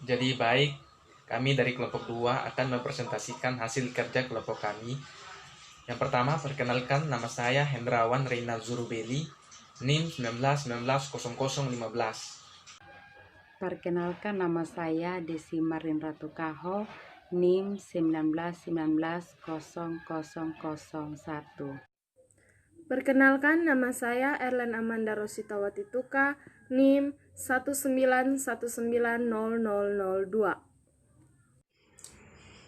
Jadi baik, kami dari kelompok 2 akan mempresentasikan hasil kerja kelompok kami. Yang pertama, perkenalkan, nama saya Hendrawan Reina Zurubeli, NIM 19190015. Perkenalkan, nama saya Desi Marin Ratu Kaho, NIM 19190001. Perkenalkan, nama saya Erlen Amanda Rosita Watituka, NIM 1919002.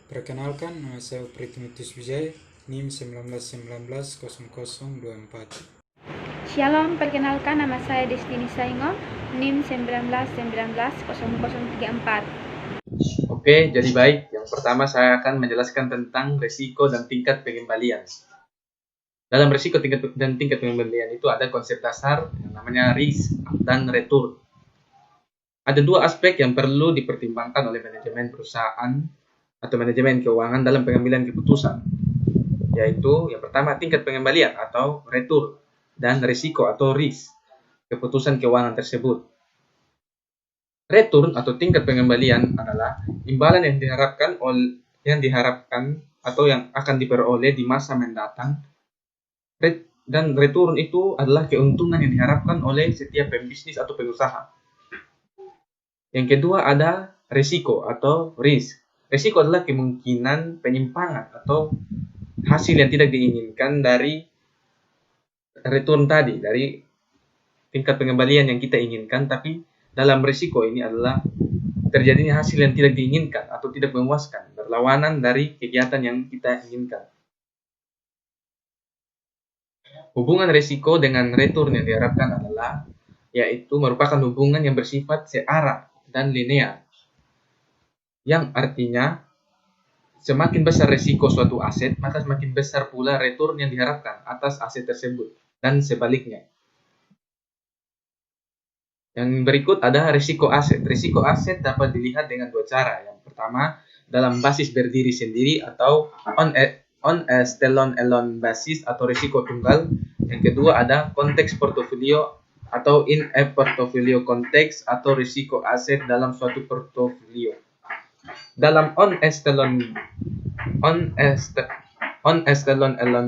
Perkenalkan, nama saya Pritimitus Wijaya, NIM 19190024. Shalom, perkenalkan, nama saya Destiny Saingo, NIM 19190034. Oke, jadi baik. Yang pertama saya akan menjelaskan tentang risiko dan tingkat pengembalian. Dalam risiko dan tingkat pengembalian itu ada konsep dasar yang namanya risk dan return. Ada dua aspek yang perlu dipertimbangkan oleh manajemen perusahaan atau manajemen keuangan dalam pengambilan keputusan, yaitu yang pertama tingkat pengembalian atau return dan risiko atau risk keputusan keuangan tersebut. Return atau tingkat pengembalian adalah imbalan yang diharapkan atau yang akan diperoleh di masa mendatang. Dan return itu adalah keuntungan yang diharapkan oleh setiap pembisnis atau pengusaha. Yang kedua ada risiko atau risk. Risiko adalah kemungkinan penyimpangan atau hasil yang tidak diinginkan dari return tadi, dari tingkat pengembalian yang kita inginkan, tapi dalam risiko ini adalah terjadinya hasil yang tidak diinginkan atau tidak memuaskan, berlawanan dari kegiatan yang kita inginkan. Hubungan risiko dengan return yang diharapkan adalah, yaitu merupakan hubungan yang bersifat searah dan linear, yang artinya semakin besar risiko suatu aset, maka semakin besar pula return yang diharapkan atas aset tersebut, dan sebaliknya. Yang berikut ada risiko aset. Risiko aset dapat dilihat dengan dua cara. Yang pertama, dalam basis berdiri sendiri atau on a standalone basis atau risiko tunggal. Yang kedua ada konteks portofolio atau in a portfolio konteks atau risiko aset dalam suatu portofolio. Dalam on a standalone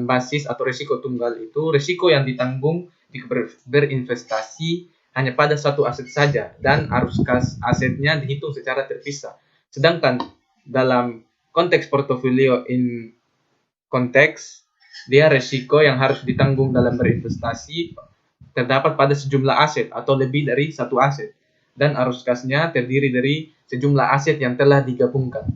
basis atau risiko tunggal itu risiko yang ditanggung jika berinvestasi hanya pada satu aset saja dan arus kas asetnya dihitung secara terpisah. Sedangkan dalam konteks portofolio in konteks, dia risiko yang harus ditanggung dalam berinvestasi terdapat pada sejumlah aset atau lebih dari satu aset, dan arus kasnya terdiri dari sejumlah aset yang telah digabungkan.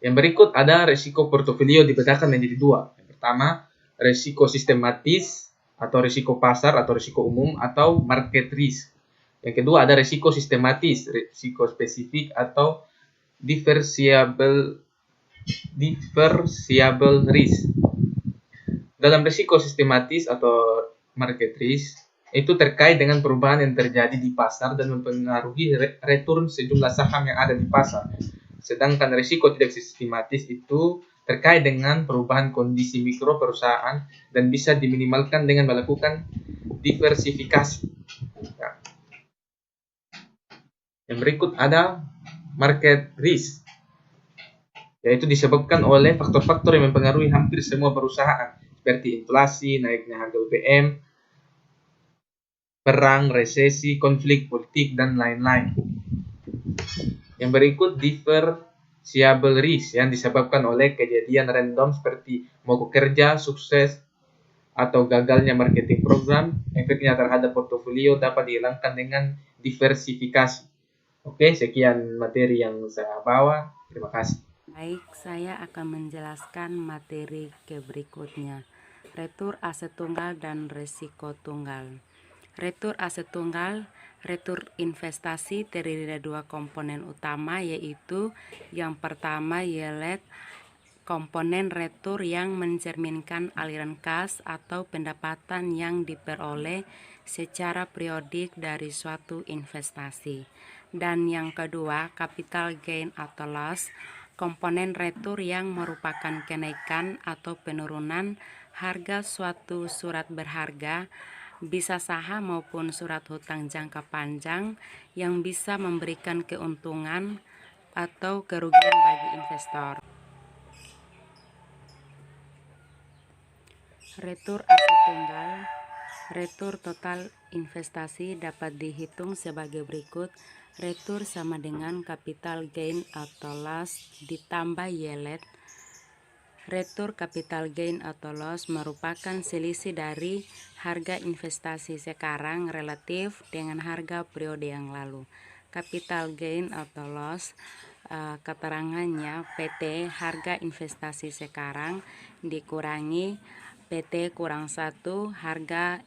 Yang berikut ada risiko portofolio dibedakan menjadi dua. Yang pertama, risiko sistematis atau risiko pasar atau risiko umum atau market risk. Yang kedua ada risiko sistematis, risiko spesifik atau diversiable risk. Dalam risiko sistematis atau market risk, itu terkait dengan perubahan yang terjadi di pasar dan mempengaruhi return sejumlah saham yang ada di pasar. Sedangkan risiko tidak sistematis itu terkait dengan perubahan kondisi mikro perusahaan dan bisa diminimalkan dengan melakukan diversifikasi. Yang berikut ada market risk, yaitu disebabkan oleh faktor-faktor yang mempengaruhi hampir semua perusahaan, seperti inflasi, naiknya harga BBM, perang, resesi, konflik politik, dan lain-lain. Yang berikut diversiable risk yang disebabkan oleh kejadian random seperti mogok kerja, sukses, atau gagalnya marketing program. Efeknya terhadap portofolio dapat dihilangkan dengan diversifikasi. Oke, sekian materi yang saya bawa. Terima kasih. Baik, saya akan menjelaskan materi ke berikutnya. Retur aset tunggal dan risiko tunggal. Retur aset tunggal, retur investasi terdiri dari dua komponen utama, yaitu yang pertama yield, komponen retur yang mencerminkan aliran kas atau pendapatan yang diperoleh secara periodik dari suatu investasi. Dan yang kedua, capital gain atau loss, komponen retur yang merupakan kenaikan atau penurunan harga suatu surat berharga bisa saham maupun surat hutang jangka panjang yang bisa memberikan keuntungan atau kerugian bagi investor. Retur aset tunggal. Retur total investasi dapat dihitung sebagai berikut. Retur sama dengan capital gain atau loss ditambah yield. Retur capital gain atau loss merupakan selisih dari harga investasi sekarang relatif dengan harga periode yang lalu. Capital gain atau loss keterangannya PT harga investasi sekarang dikurangi PT kurang 1 harga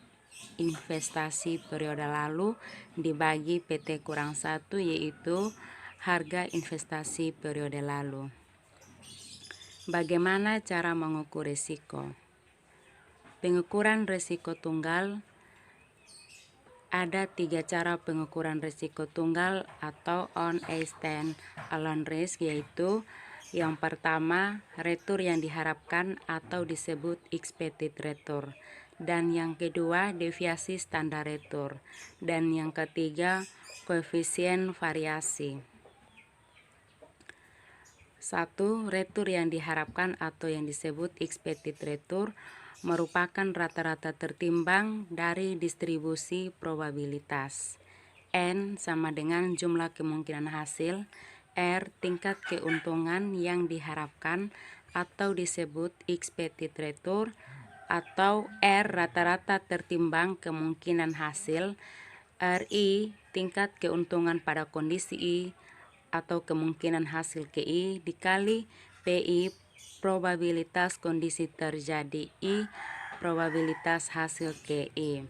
investasi periode lalu dibagi PT kurang 1 yaitu harga investasi periode lalu. Bagaimana cara mengukur risiko? Pengukuran risiko tunggal. Ada 3 cara pengukuran risiko tunggal atau on a stand alone risk, yaitu yang pertama, retur yang diharapkan atau disebut expected return, dan yang kedua, deviasi standar retur, dan yang ketiga, koefisien variasi. 1. Retur yang diharapkan atau yang disebut expected return merupakan rata-rata tertimbang dari distribusi probabilitas. N sama dengan jumlah kemungkinan hasil, R tingkat keuntungan yang diharapkan atau disebut expected return, atau R rata-rata tertimbang kemungkinan hasil, RI tingkat keuntungan pada kondisi I atau kemungkinan hasil KI dikali PI probabilitas kondisi terjadi I probabilitas hasil KI.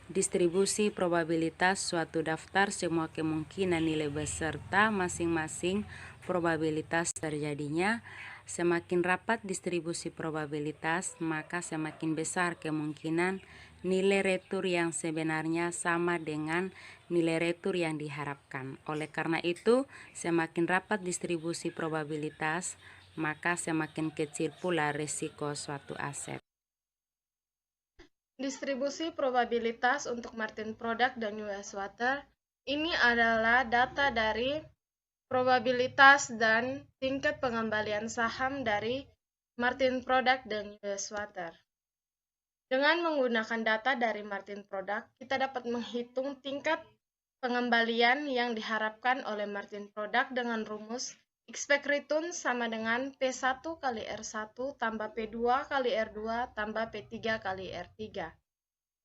Distribusi probabilitas suatu daftar semua kemungkinan nilai beserta masing-masing probabilitas terjadinya. Semakin rapat distribusi probabilitas, maka semakin besar kemungkinan nilai retur yang sebenarnya sama dengan nilai retur yang diharapkan. Oleh karena itu, semakin rapat distribusi probabilitas, maka semakin kecil pula risiko suatu aset. Distribusi probabilitas untuk Martin Product dan US Water ini adalah data dari probabilitas dan tingkat pengembalian saham dari Martin Product dan US Water. Dengan menggunakan data dari Martin Product, kita dapat menghitung tingkat pengembalian yang diharapkan oleh Martin Product dengan rumus expect return sama dengan P1 kali R1 tambah P2 kali R2 tambah P3 kali R3.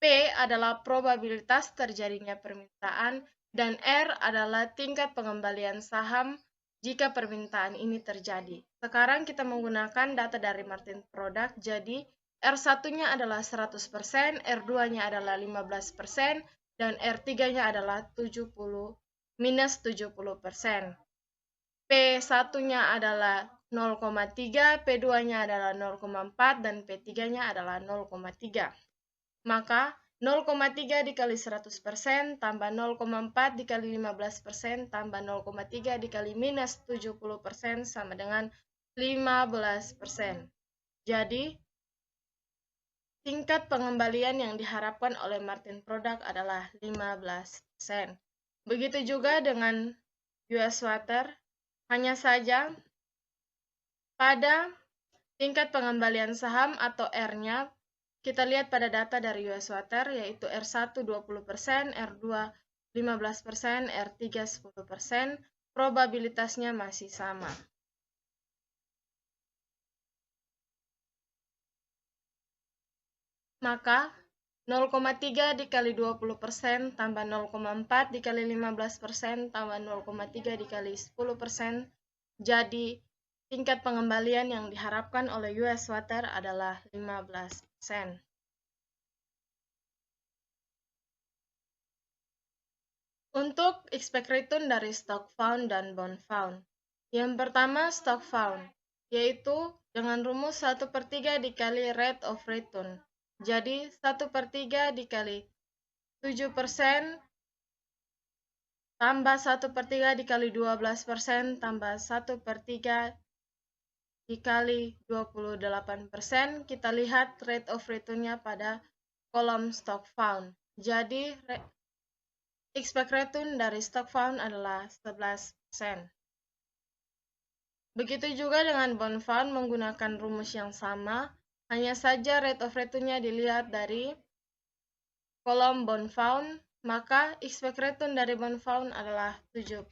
P adalah probabilitas terjadinya permintaan dan R adalah tingkat pengembalian saham jika permintaan ini terjadi. Sekarang kita menggunakan data dari Martin Product, jadi R1-nya adalah 100%, R2-nya adalah 15%, dan R3-nya adalah 70 minus 70%. P1-nya adalah 0,3, P2-nya adalah 0,4, dan P3-nya adalah 0,3. Maka 0,3 dikali 100% tambah 0,4 dikali 15% tambah 0,3 dikali minus 70% sama dengan 15%. Jadi, tingkat pengembalian yang diharapkan oleh Martin Product adalah 15%. Begitu juga dengan US Water, hanya saja pada tingkat pengembalian saham atau R-nya, kita lihat pada data dari US Water, yaitu R1 20%, R2 15%, R3 10%, probabilitasnya masih sama. Maka 0,3 dikali 20% tambah 0,4 dikali 15% tambah 0,3 dikali 10%, jadi tingkat pengembalian yang diharapkan oleh US Water adalah 15%. Untuk expect return dari stock found dan bond found. Yang pertama stock found, yaitu dengan rumus 1/3 dikali rate of return. Jadi 1/3 dikali 7% tambah 1/3 dikali 12% tambah 1/3 dikali 28%, kita lihat rate of return-nya pada kolom stock found. Jadi, expect return dari stock found adalah 11%. Begitu juga dengan bond fund menggunakan rumus yang sama, hanya saja rate of return-nya dilihat dari kolom bond fund, maka expect return dari bond fund adalah 7%.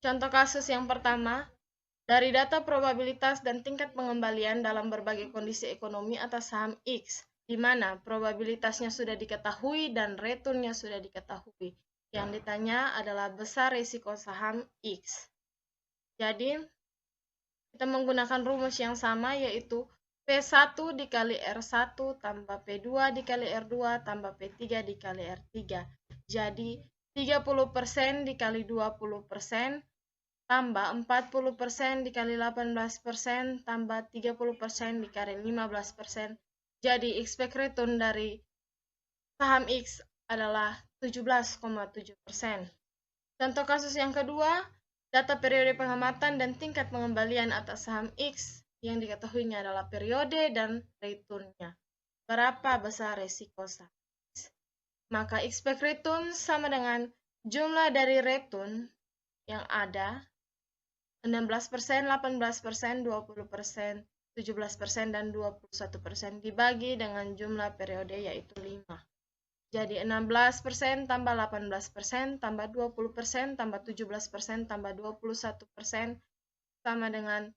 Contoh kasus yang pertama, dari data probabilitas dan tingkat pengembalian dalam berbagai kondisi ekonomi atas saham X, di mana probabilitasnya sudah diketahui dan returnnya sudah diketahui. Yang ditanya adalah besar risiko saham X. Jadi, kita menggunakan rumus yang sama, yaitu P1 dikali R1 tambah P2 dikali R2 tambah P3 dikali R3. Jadi, 30% dikali 20% tambah 40% dikali 18% tambah 30% dikali 15%. Jadi, expect return dari saham X adalah 17,7%. Contoh kasus yang kedua, data periode pengamatan dan tingkat pengembalian atas saham X yang diketahuinya adalah periode dan return-nya. Berapa besar risiko saham X? Maka expect return sama dengan jumlah dari return yang ada, 16%, 18%, 20%, 17%, dan 21% dibagi dengan jumlah periode yaitu 5. Jadi 16% tambah 18% tambah 20% tambah 17% tambah 21% sama dengan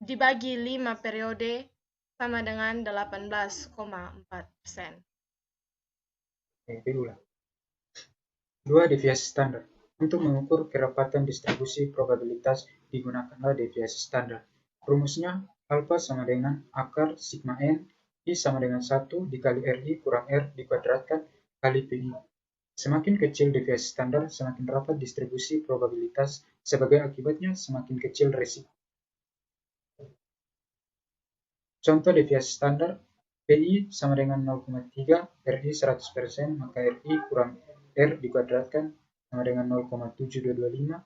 dibagi 5 periode sama dengan 18,4%. Kedua, 2 deviasi standar. Untuk mengukur kerapatan distribusi probabilitas digunakanlah deviasi standar. Rumusnya alfa sama dengan akar sigma n, I sama dengan 1 dikali RI kurang R dikuadratkan kali PI. Semakin kecil deviasi standar, semakin rapat distribusi probabilitas, sebagai akibatnya semakin kecil risiko. Contoh deviasi standar, PI sama dengan 0,3, RI 100%, maka RI kurang R dikuadratkan sama dengan 0,7225,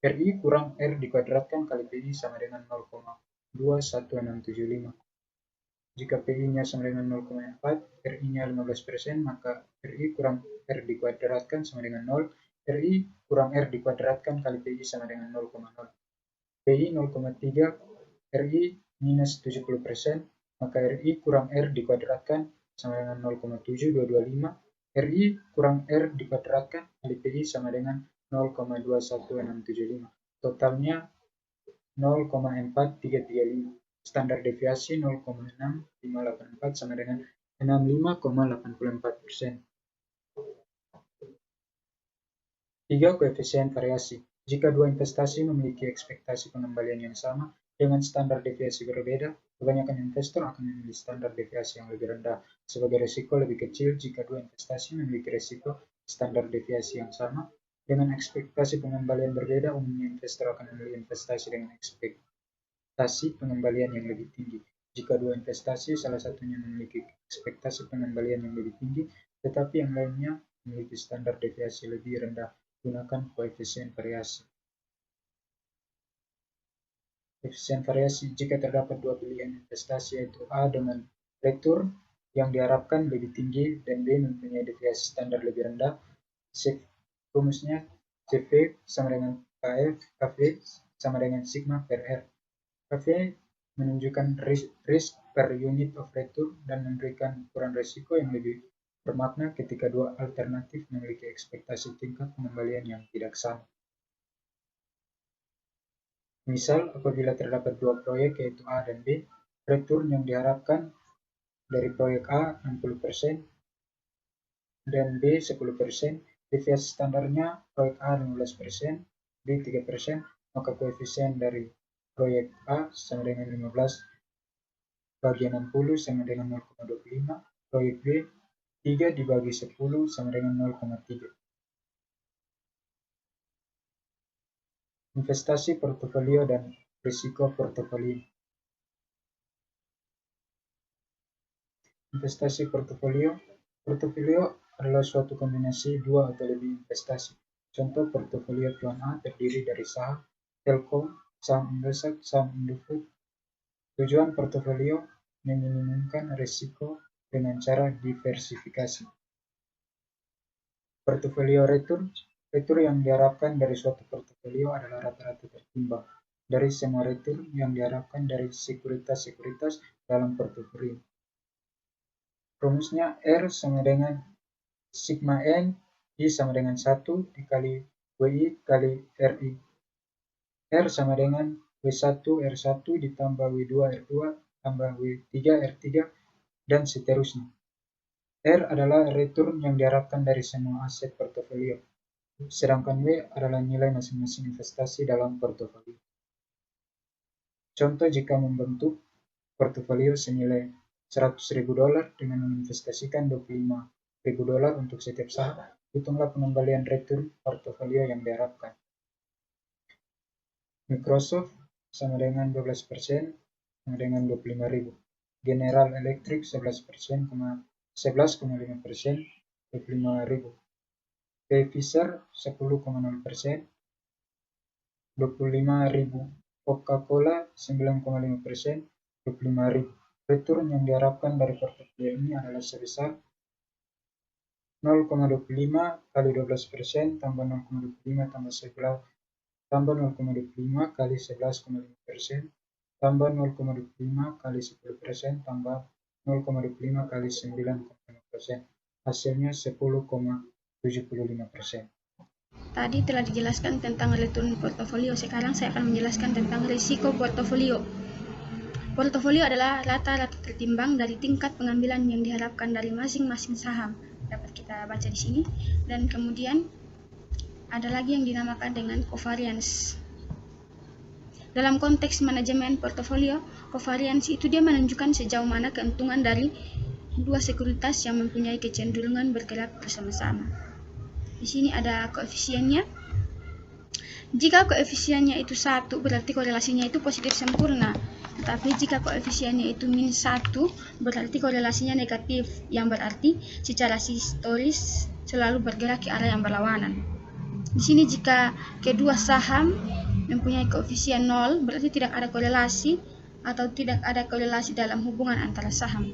RI kurang R dikuadratkan kali PI sama dengan 0,21675. Jika PI-nya sama dengan 0,4, RI-nya 15%, maka RI kurang R dikuadratkan sama dengan 0, RI kurang R dikuadratkan kali PI sama dengan 0,0. PI 0,3, RI minus 70%, maka RI kurang R dikuadratkan sama dengan 0,7225, RI kurang R dikuadratkan kali PI sama dengan 0,21675. Totalnya 0,4335. Standar deviasi 0,6584 sama dengan 65,84%. 3. Koefisien variasi. Jika dua investasi memiliki ekspektasi pengembalian yang sama dengan standar deviasi berbeda, kebanyakan investor akan memilih standar deviasi yang lebih rendah sebagai risiko lebih kecil jika dua investasi memiliki risiko standar deviasi yang sama. Dengan ekspektasi pengembalian berbeda, umumnya investor akan memilih investasi dengan ekspektasi pengembalian yang lebih tinggi. Jika dua investasi, salah satunya memiliki ekspektasi pengembalian yang lebih tinggi, tetapi yang lainnya memiliki standar deviasi lebih rendah, gunakan koefisien variasi. Koefisien variasi, jika terdapat dua pilihan investasi yaitu A dengan return yang diharapkan lebih tinggi dan B mempunyai deviasi standar lebih rendah, rumusnya CV sama dengan KV sama dengan sigma per R. KV menunjukkan risk per unit of return dan memberikan ukuran risiko yang lebih bermakna ketika dua alternatif memiliki ekspektasi tingkat pengembalian yang tidak sama. Misal, apabila terdapat dua proyek yaitu A dan B, return yang diharapkan dari proyek A 60% dan B 10%, deviasi standarnya proyek A 15%, B 3%, maka koefisien dari proyek A sama dengan 15 bagi 60 sama dengan 0,25, proyek B 3 dibagi 10 sama dengan 0,3. Investasi portofolio dan risiko portofolio. Investasi portofolio. Portofolio adalah suatu kombinasi dua atau lebih investasi. Contoh portofolio Tuan A terdiri dari saham, Telkom, saham Indosat, saham Indofood. Tujuan portofolio meminimumkan risiko dengan cara diversifikasi. Portofolio return yang diharapkan dari suatu portofolio adalah rata-rata tertimbang dari semua return yang diharapkan dari sekuritas-sekuritas dalam portofolio. Rumusnya R sama dengan sigma N I sama dengan 1 dikali WI kali RI. R sama dengan W1 R1 ditambah W2 R2 tambah W3 R3 dan seterusnya. R adalah return yang diharapkan dari semua aset portofolio, sedangkan W adalah nilai masing-masing investasi dalam portofolio. Contoh jika membentuk portofolio senilai $100.000 dengan menginvestasikan $25.000 untuk setiap saham, hitunglah pengembalian return portofolio yang diharapkan. Microsoft sama dengan 12% sama dengan 25.000. General Electric 11,5%, 25.000. Pfizer 10,0%, 25.000. Coca-Cola 9,5%, 25.000. Return yang diharapkan dari portofolio ini adalah sebesar 0,25 kali 12% tambah 0,25 tambah 11 tambah 0,25 kali 11,5% tambah 0,25 kali 10% tambah 0,25 kali 9,5%. Hasilnya 10,75%. Tadi telah dijelaskan tentang return portofolio. Sekarang saya akan menjelaskan tentang risiko portofolio. Portofolio adalah rata-rata tertimbang dari tingkat pengambilan yang diharapkan dari masing-masing saham. Dapat kita baca di sini. Dan kemudian ada lagi yang dinamakan dengan covariance. Dalam konteks manajemen portofolio, covariance itu dia menunjukkan sejauh mana keuntungan dari dua sekuritas yang mempunyai kecenderungan bergerak bersama-sama. Di sini ada koefisiennya. Jika koefisiennya itu 1, berarti korelasinya itu positif sempurna. Tetapi jika koefisiennya itu -1, berarti korelasinya negatif, yang berarti secara historis selalu bergerak ke arah yang berlawanan. Di sini jika kedua saham mempunyai koefisien 0, berarti tidak ada korelasi atau tidak ada korelasi dalam hubungan antara saham.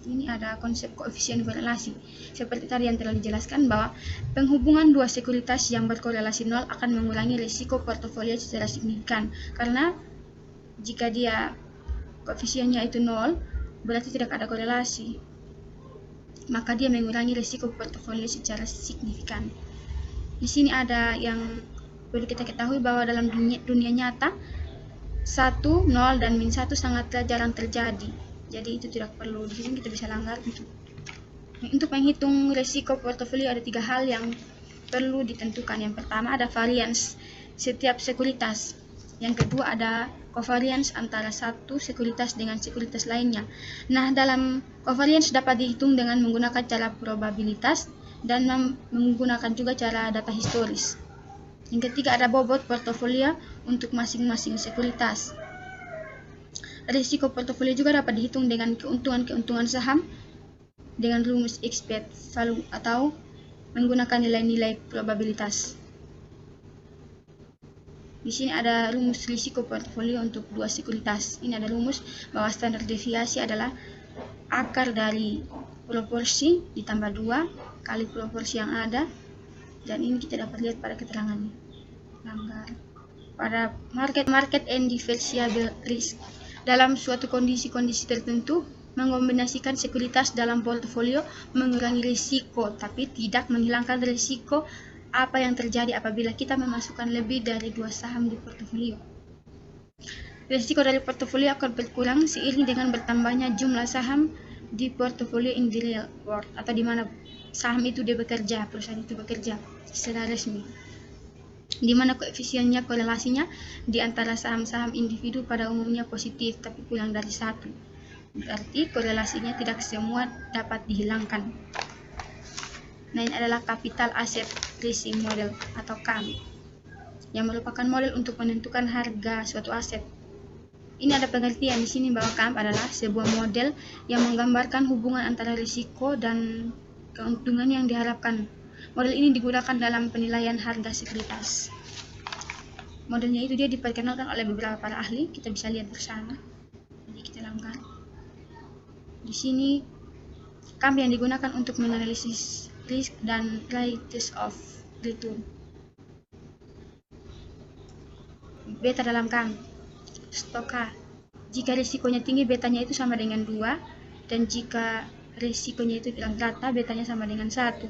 Ini ada konsep koefisien korelasi. Seperti tadi yang telah dijelaskan bahwa penghubungan dua sekuritas yang berkorelasi 0 akan mengurangi risiko portofolio secara signifikan. Karena jika dia koefisiennya itu 0, berarti tidak ada korelasi, maka dia mengurangi risiko portofolio secara signifikan. Di sini ada yang perlu kita ketahui bahwa dalam dunia nyata 1, 0, dan -1 sangatlah jarang terjadi. Jadi itu tidak perlu, di sini kita bisa langgar. Untuk menghitung risiko portofolio ada 3 hal yang perlu ditentukan. Yang pertama ada variance setiap sekuritas. Yang kedua ada covariance antara satu sekuritas dengan sekuritas lainnya. Nah, dalam covariance dapat dihitung dengan menggunakan cara probabilitas dan menggunakan juga cara data historis. Yang ketiga ada bobot portofolio untuk masing-masing sekuritas. Risiko portofolio juga dapat dihitung dengan keuntungan saham dengan rumus expected value atau menggunakan nilai-nilai probabilitas. Di sini ada rumus risiko portofolio untuk dua sekuritas. Ini ada rumus bahwa standar deviasi adalah akar dari proporsi ditambah 2 kali proporsi yang ada, dan ini kita dapat lihat pada keterangannya. Pada market and diversifiable risk, dalam suatu kondisi tertentu, mengombinasikan sekuritas dalam portofolio mengurangi risiko, tapi tidak menghilangkan risiko apa yang terjadi apabila kita memasukkan lebih dari 2 saham di portofolio. Risiko dari portofolio akan berkurang seiring dengan bertambahnya jumlah saham di portofolio in the real world, atau di mana saham itu dia bekerja, perusahaan itu bekerja secara resmi, di mana koefisiennya korelasinya di antara saham-saham individu pada umumnya positif tapi kurang dari 1. Berarti korelasinya tidak semua dapat dihilangkan. Nah, ini adalah Capital Asset Pricing Model atau CAM, yang merupakan model untuk menentukan harga suatu aset. Ini ada pengertian di sini bahwa CAM adalah sebuah model yang menggambarkan hubungan antara risiko dan keuntungan yang diharapkan. Model ini digunakan dalam penilaian harga sekuritas. Modelnya itu dia diperkenalkan oleh beberapa para ahli, kita bisa lihat bersama. Jadi kita langgar. Di sini KAM yang digunakan untuk menganalisis risk dan rates of return. Beta dalam KAM, stoka. Jika risikonya tinggi, betanya itu sama dengan 2, dan jika risikonya itu rata, betanya sama dengan 1.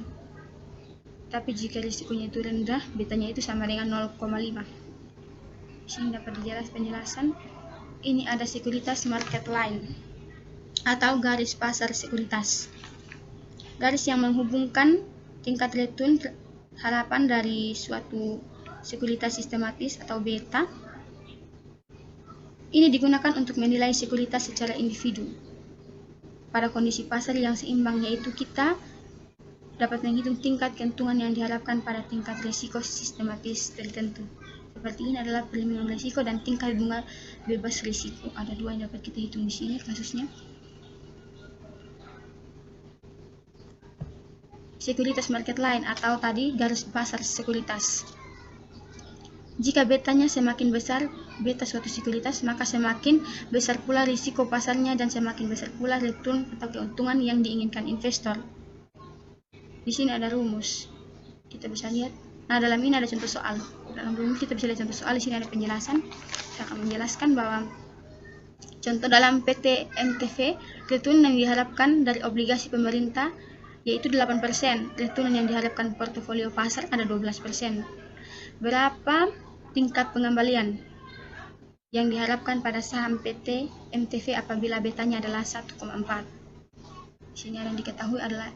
Tapi jika risikonya itu rendah, betanya itu sama dengan 0,5. Di sini dapat penjelasan. Ini ada sekuritas market line atau garis pasar sekuritas. Garis yang menghubungkan tingkat return harapan dari suatu sekuritas sistematis atau beta. Ini digunakan untuk menilai sekuritas secara individu. Pada kondisi pasar yang seimbang, yaitu kita dapat menghitung tingkat keuntungan yang diharapkan pada tingkat risiko sistematis tertentu. Seperti ini adalah perlindungan risiko dan tingkat bunga bebas risiko. Ada 2 yang dapat kita hitung di sini kasusnya. Sekuritas market line atau tadi garis pasar sekuritas. Jika betanya semakin besar, beta suatu sekuritas, maka semakin besar pula risiko pasarnya dan semakin besar pula return atau keuntungan yang diinginkan investor. Di sini ada rumus. Kita bisa lihat. Nah, dalam ini ada contoh soal. Dalam rumus kita bisa lihat contoh soal. Di sini ada penjelasan. Saya akan menjelaskan bahwa contoh dalam PT MTV, return yang diharapkan dari obligasi pemerintah yaitu 8%. Return yang diharapkan portofolio pasar ada 12%. Berapa tingkat pengembalian yang diharapkan pada saham PT MTV apabila betanya adalah 1,4? Di sini yang diketahui adalah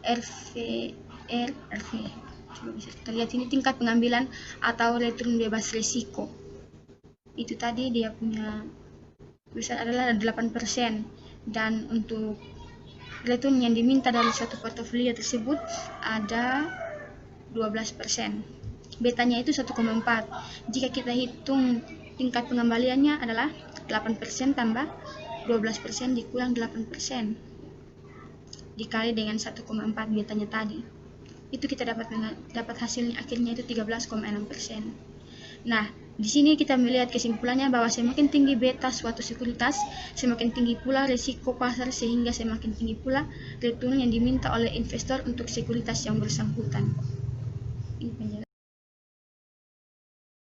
RV. Coba bisa kita lihat ini tingkat pengambilan atau return bebas risiko. Itu tadi dia punya besar adalah 8%, dan untuk return yang diminta dari suatu portofolio tersebut ada 12%. Betanya itu 1,4. Jika kita hitung tingkat pengembaliannya adalah 8% tambah 12% dikurang 8% dikali dengan 1,4 betanya tadi. Itu kita dapat hasilnya akhirnya itu 13,6%. Nah, di sini kita melihat kesimpulannya bahwa semakin tinggi beta suatu sekuritas, semakin tinggi pula risiko pasar sehingga semakin tinggi pula return yang diminta oleh investor untuk sekuritas yang bersangkutan.